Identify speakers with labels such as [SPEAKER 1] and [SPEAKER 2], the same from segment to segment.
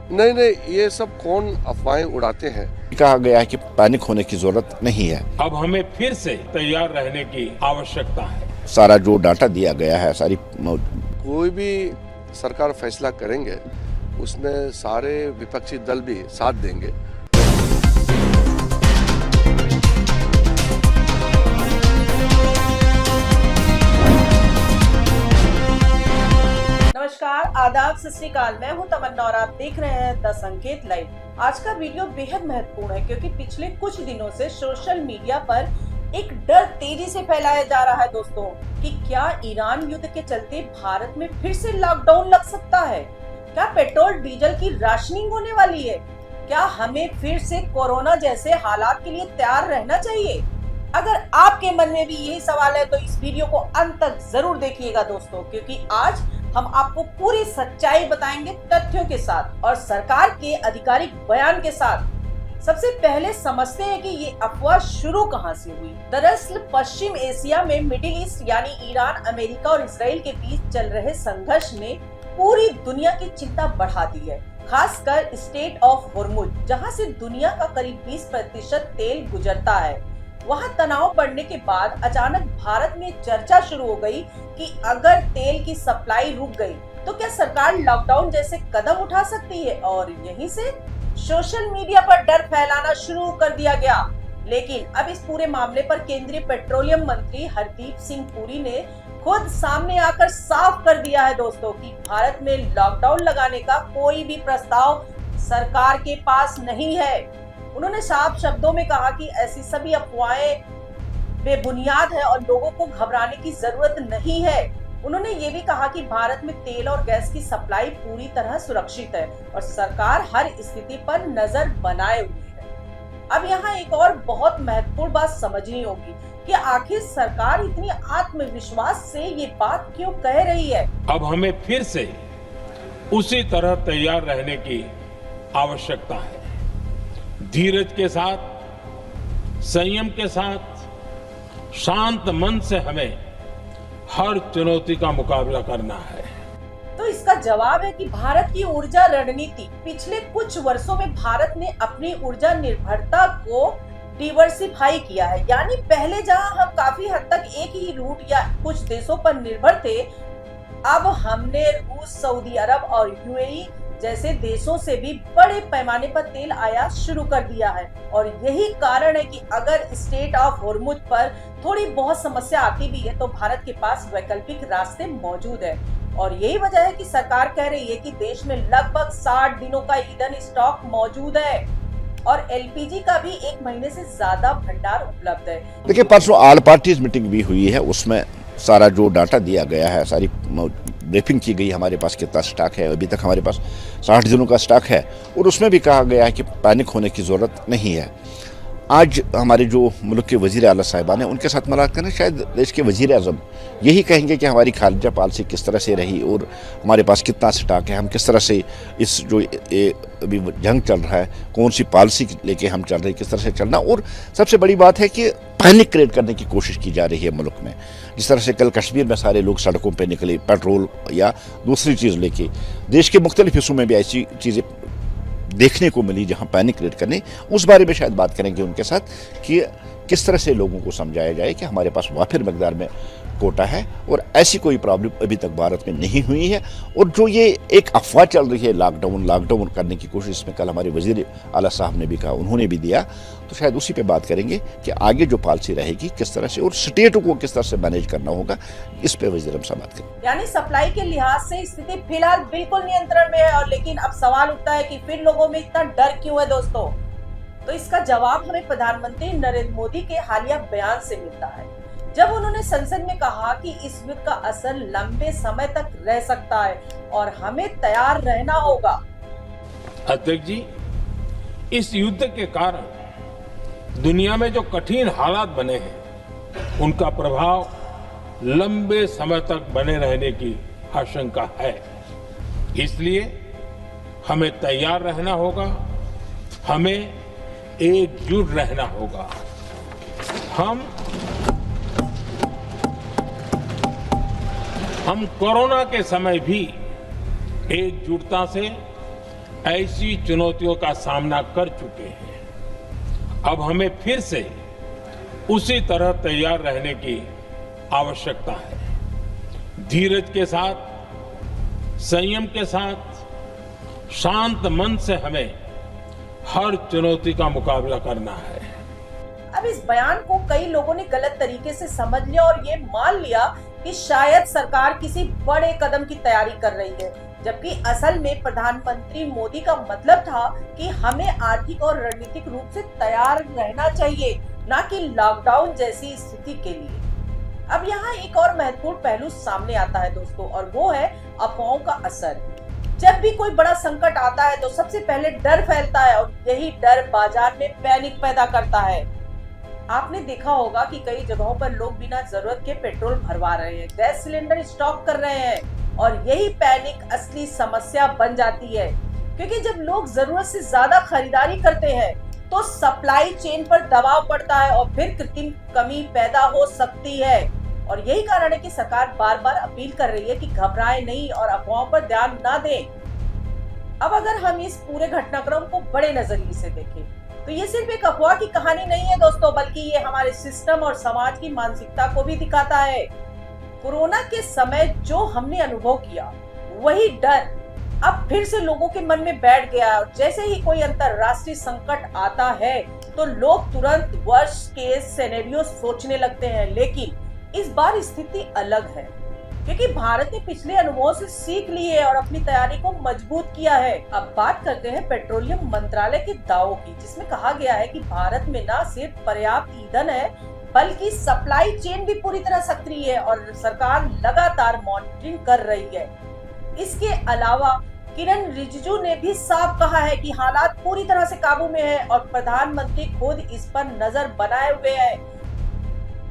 [SPEAKER 1] नहीं नहीं, ये सब कौन अफवाहें उड़ाते हैं।
[SPEAKER 2] कहा गया है कि पैनिक होने की जरूरत नहीं है।
[SPEAKER 3] अब हमें फिर से तैयार रहने की आवश्यकता है।
[SPEAKER 2] सारा जो डाटा दिया गया है, सारी
[SPEAKER 1] कोई भी सरकार फैसला करेंगे उसमें सारे विपक्षी दल भी साथ देंगे।
[SPEAKER 4] नमस्कार, आदाब, सत श्री अकाल। मैं हूं तमन्ना और आप देख रहे हैं द संकेत लाइव। आज का वीडियो बेहद महत्वपूर्ण है क्योंकि पिछले कुछ दिनों से सोशल मीडिया पर एक डर तेजी से फैलाया जा रहा है दोस्तों कि क्या ईरान युद्ध के चलते भारत में फिर से लॉकडाउन लग सकता है। क्या पेट्रोल डीजल की राशनिंग होने वाली है। क्या हमें फिर से कोरोना जैसे हालात के लिए तैयार रहना चाहिए। अगर आपके मन में भी यही सवाल है तो इस वीडियो को अंत तक जरूर देखिएगा दोस्तों, क्योंकि आज हम आपको पूरी सच्चाई बताएंगे तथ्यों के साथ और सरकार के आधिकारिक बयान के साथ। सबसे पहले समझते हैं कि ये अफवाह शुरू कहां से हुई। दरअसल पश्चिम एशिया में मिडिल ईस्ट यानी ईरान, अमेरिका और इसराइल के बीच चल रहे संघर्ष ने पूरी दुनिया की चिंता बढ़ा दी है, खासकर स्टेट ऑफ होर्मुज, जहां से दुनिया का करीब 20% तेल गुजरता है। वहां तनाव बढ़ने के बाद अचानक भारत में चर्चा शुरू हो गई कि अगर तेल की सप्लाई रुक गई तो क्या सरकार लॉकडाउन जैसे कदम उठा सकती है, और यहीं से सोशल मीडिया पर डर फैलाना शुरू कर दिया गया। लेकिन अब इस पूरे मामले पर केंद्रीय पेट्रोलियम मंत्री हरदीप सिंह पुरी ने खुद सामने आकर साफ कर दिया है दोस्तों कि भारत में लॉकडाउन लगाने का कोई भी प्रस्ताव सरकार के पास नहीं है। उन्होंने साफ शब्दों में कहा कि ऐसी सभी अफवाहें बेबुनियाद है और लोगों को घबराने की जरूरत नहीं है। उन्होंने ये भी कहा कि भारत में तेल और गैस की सप्लाई पूरी तरह सुरक्षित है और सरकार हर स्थिति पर नजर बनाए हुए है। अब यहाँ एक और बहुत महत्वपूर्ण बात समझनी होगी कि आखिर सरकार इतनी आत्मविश्वास से ये बात क्यों कह रही है।
[SPEAKER 3] अब हमें फिर से उसी तरह तैयार रहने की आवश्यकता है। धीरज के साथ, संयम के साथ, शांत मन से हमें हर चुनौती का मुकाबला करना है।
[SPEAKER 4] तो इसका जवाब है कि भारत की ऊर्जा रणनीति। पिछले कुछ वर्षों में भारत ने अपनी ऊर्जा निर्भरता को डिवर्सिफाई किया है, यानी पहले जहां हम काफी हद तक एक ही रूट या कुछ देशों पर निर्भर थे, अब हमने रूस, सऊदी अरब और यूएई जैसे देशों से भी बड़े पैमाने पर तेल आयात शुरू कर दिया है। और यही कारण है कि अगर स्टेट ऑफ होर्मुज पर थोड़ी बहुत समस्या आती भी है तो भारत के पास वैकल्पिक रास्ते मौजूद है। और यही वजह है कि सरकार कह रही है कि देश में लगभग 60 दिनों का ईंधन स्टॉक मौजूद है और एलपीजी का भी 1 महीने से ज्यादा भंडार उपलब्ध है।
[SPEAKER 2] देखिए, परसों ऑल पार्टीज मीटिंग भी हुई है, उसमें सारा जो डाटा दिया गया है, सारी ब्रीफिंग की गई, हमारे पास कितना स्टॉक है। अभी तक हमारे पास 60 दिनों का स्टॉक है और उसमें भी कहा गया है कि पैनिक होने की ज़रूरत नहीं है। आज हमारे जो मुल्क के वज़ीर आला साहिबान हैं उनके साथ मुलाकात करें, शायद देश के वज़ीर आज़म यही कहेंगे कि हमारी खारिजा पॉलिसी किस तरह से रही और हमारे पास कितना स्टॉक है, हम किस तरह से इस जो अभी जंग चल रहा है, कौन सी पॉलिसी लेके हम चल रहे हैं, किस तरह से चलना। और सबसे बड़ी बात है कि पैनिक क्रिएट करने की कोशिश की जा रही है मुल्क में। जिस तरह से कल कश्मीर में सारे लोग सड़कों पे निकले पेट्रोल या दूसरी चीज़ लेके, देश के मुख्तलिफ हिस्सों में भी ऐसी चीज़ें देखने को मिली जहां पैनिक क्रिएट करने, उस बारे में शायद बात करेंगे उनके साथ कि किस तरह से लोगों को समझाया जाए कि हमारे पास वाफिर मकदार में कोटा है और ऐसी कोई प्रॉब्लम अभी तक भारत में नहीं हुई है। और जो ये एक अफवाह चल रही है लॉकडाउन करने की कोशिश में, कल हमारे वज़ीर आला साहब ने भी कहा, उन्होंने भी दिया, तो शायद उसी पे बात करेंगे कि आगे जो पॉलिसी रहेगी किस तरह से और स्टेट को किस तरह से मैनेज करना होगा, इस पे वज़ीर हम साहब बात करेंगे।
[SPEAKER 4] यानी सप्लाई के लिहाज से स्थिति फिलहाल बिल्कुल नियंत्रण में है। और लेकिन अब सवाल उठता है कि फिर लोगों में इतना डर क्यों है दोस्तों। तो इसका जवाब हमें प्रधानमंत्री नरेंद्र मोदी के हालिया बयान से मिलता है, जब उन्होंने संसद में कहा कि इस युद्ध का असर लंबे समय तक रह सकता है और हमें तैयार रहना होगा।
[SPEAKER 3] अध्यक्ष जी, इस युद्ध के कारण दुनिया में जो कठिन हालात बने हैं उनका प्रभाव लंबे समय तक बने रहने की आशंका है। इसलिए हमें तैयार रहना होगा, हमें एकजुट रहना होगा। हम कोरोना के समय भी एकजुटता से ऐसी चुनौतियों का सामना कर चुके हैं। अब हमें फिर से उसी तरह तैयार रहने की आवश्यकता है। धीरज के साथ, संयम के साथ, शांत मन से हमें हर चुनौती का मुकाबला करना है।
[SPEAKER 4] अब इस बयान को कई लोगों ने गलत तरीके से समझ लिया और ये मान लिया कि शायद सरकार किसी बड़े कदम की तैयारी कर रही है, जबकि असल में प्रधानमंत्री मोदी का मतलब था कि हमें आर्थिक और रणनीतिक रूप से तैयार रहना चाहिए, न कि लॉकडाउन जैसी स्थिति के लिए। अब यहाँ एक और महत्वपूर्ण पहलू सामने आता है दोस्तों, और वो है अफवाहों का असर। जब भी कोई बड़ा संकट आता है तो सबसे पहले डर फैलता है और यही डर बाजार में पैनिक पैदा करता है। आपने देखा होगा कि कई जगहों पर लोग बिना जरूरत के पेट्रोल भरवा रहे हैं, गैस सिलेंडर स्टॉक कर रहे हैं, और यही पैनिक असली समस्या बन जाती है, क्योंकि जब लोग जरूरत से ज्यादा खरीदारी करते हैं तो सप्लाई चेन पर दबाव पड़ता है और फिर कृत्रिम कमी पैदा हो सकती है। और यही कारण है कि सरकार बार बार अपील कर रही है कि घबराएं नहीं और अफवाहों पर ध्यान ना दें। अब अगर हम इस पूरे घटनाक्रम को बड़े नजरिए से देखें तो ये सिर्फ एक अफवाह की कहानी नहीं है दोस्तों, बल्कि ये हमारे सिस्टम और समाज की मानसिकता को भी दिखाता है। कोरोना के समय जो हमने अनुभव किया वही डर अब फिर से लोगों के मन में बैठ गया, और जैसे ही कोई अंतरराष्ट्रीय संकट आता है तो लोग तुरंत वर्स्ट केस सिनेरियो सोचने लगते हैं। लेकिन इस बार स्थिति अलग है, क्योंकि भारत ने पिछले अनुभवों से सीख ली है और अपनी तैयारी को मजबूत किया है। अब बात करते हैं पेट्रोलियम मंत्रालय के दावों की, जिसमें कहा गया है कि भारत में न सिर्फ पर्याप्त ईंधन है बल्कि सप्लाई चेन भी पूरी तरह सक्रिय है और सरकार लगातार मॉनिटरिंग कर रही है। इसके अलावा किरण रिजिजू ने भी साफ कहा है कि हालात पूरी तरह से काबू में है और प्रधानमंत्री खुद इस पर नजर बनाए हुए है।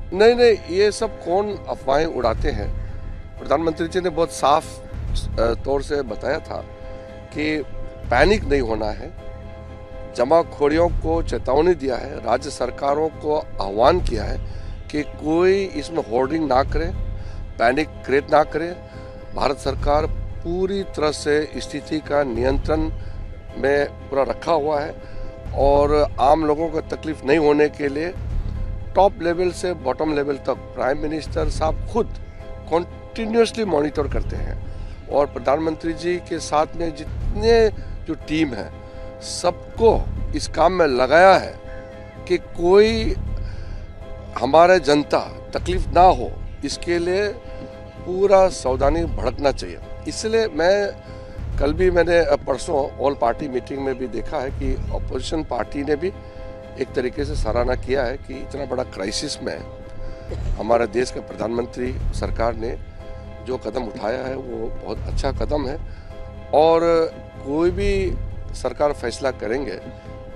[SPEAKER 1] नहीं, ये सब कौन अफवाहें उड़ाते हैं। प्रधानमंत्री जी ने बहुत साफ तौर से बताया था कि पैनिक नहीं होना है, जमाखोरियों को चेतावनी दिया है, राज्य सरकारों को आह्वान किया है कि कोई इसमें होर्डिंग ना करे, पैनिक क्रिएट ना करे। भारत सरकार पूरी तरह से स्थिति का नियंत्रण में पूरा रखा हुआ है और आम लोगों को तकलीफ नहीं होने के लिए टॉप लेवल से बॉटम लेवल तक प्राइम मिनिस्टर साहब खुद कंटिन्यूसली मॉनिटर करते हैं। और प्रधानमंत्री जी के साथ में जितने जो टीम है सबको इस काम में लगाया है कि कोई हमारे जनता तकलीफ ना हो, इसके लिए पूरा सावधानी भड़कना चाहिए। इसलिए मैंने परसों ऑल पार्टी मीटिंग में भी देखा है कि अपोजिशन पार्टी ने भी एक तरीके से सराहना किया है कि इतना बड़ा क्राइसिस में हमारे देश के प्रधानमंत्री सरकार ने जो कदम उठाया है वो बहुत अच्छा कदम है। और कोई भी सरकार फैसला करेंगे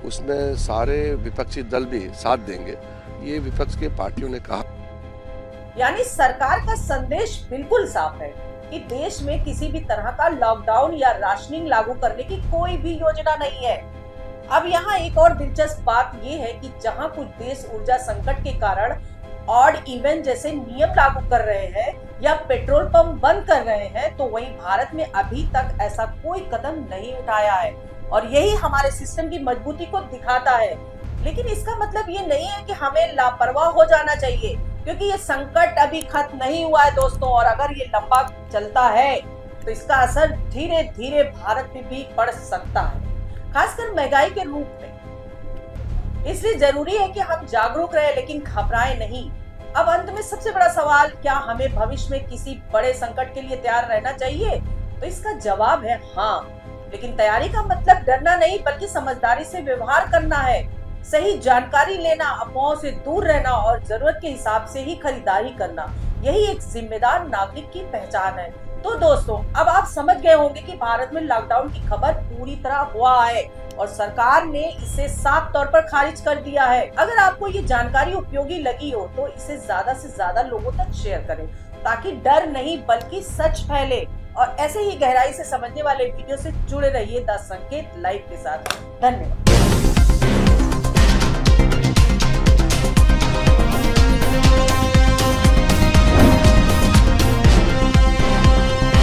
[SPEAKER 1] उसमें सारे विपक्षी दल भी साथ देंगे, ये विपक्ष के पार्टियों ने कहा।
[SPEAKER 4] यानी सरकार का संदेश बिल्कुल साफ है कि देश में किसी भी तरह का लॉकडाउन या राशनिंग लागू करने की कोई भी योजना नहीं है। अब यहाँ एक और दिलचस्प बात यह है कि जहाँ कुछ देश ऊर्जा संकट के कारण ऑड इवन जैसे नियम लागू कर रहे हैं या पेट्रोल पंप बंद कर रहे हैं, तो वहीं भारत में अभी तक ऐसा कोई कदम नहीं उठाया है और यही हमारे सिस्टम की मजबूती को दिखाता है। लेकिन इसका मतलब ये नहीं है कि हमें लापरवाह हो जाना चाहिए, क्योंकि ये संकट अभी खत्म नहीं हुआ है दोस्तों, और अगर ये लंबा चलता है तो इसका असर धीरे धीरे भारत में भी पड़ सकता है, खासकर महंगाई के रूप में। इसलिए जरूरी है कि हम जागरूक रहे लेकिन घबराएं नहीं। अब अंत में सबसे बड़ा सवाल, क्या हमें भविष्य में किसी बड़े संकट के लिए तैयार रहना चाहिए? तो इसका जवाब है हाँ, लेकिन तैयारी का मतलब डरना नहीं बल्कि समझदारी से व्यवहार करना है, सही जानकारी लेना, अफवाहों से दूर रहना और जरूरत के हिसाब से ही खरीदारी करना। यही एक जिम्मेदार नागरिक की पहचान है। तो दोस्तों, अब आप समझ गए होंगे कि भारत में लॉकडाउन की खबर पूरी तरह हुआ है और सरकार ने इसे साफ तौर पर खारिज कर दिया है। अगर आपको ये जानकारी उपयोगी लगी हो तो इसे ज्यादा से ज्यादा लोगों तक शेयर करें, ताकि डर नहीं बल्कि सच फैले। और ऐसे ही गहराई से समझने वाले वीडियो से जुड़े रहिए द संकेत लाइव के साथ। धन्यवाद।